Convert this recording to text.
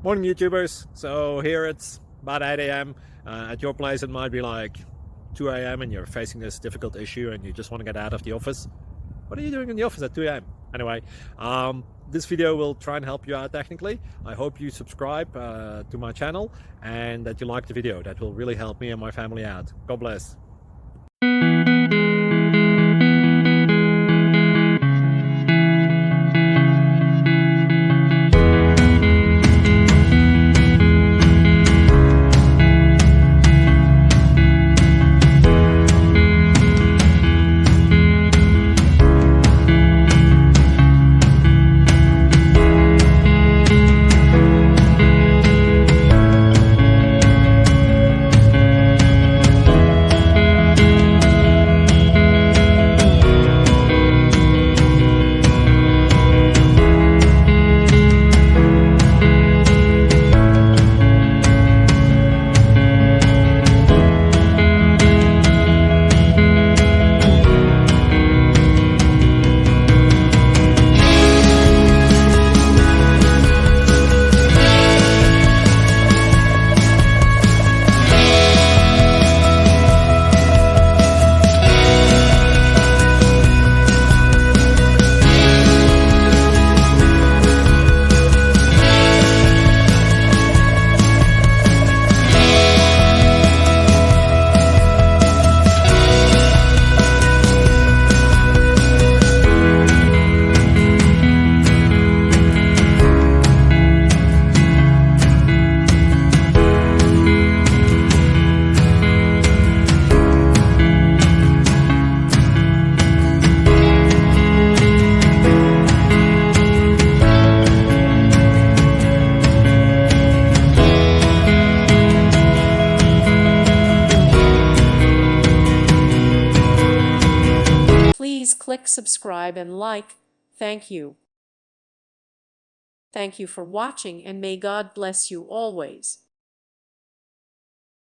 Morning YouTubers. So here it's about 8 a.m. At your place it might be like 2 a.m. and you're facing this difficult issue and you just want to get out of the office. What are you doing in the office at 2 a.m.? Anyway, this video will try and help you out technically. I hope you subscribe to my channel and that you like the video. That will really help me and my family out. God bless. Please click subscribe and like. Thank you. Thank you for watching and may God bless you always.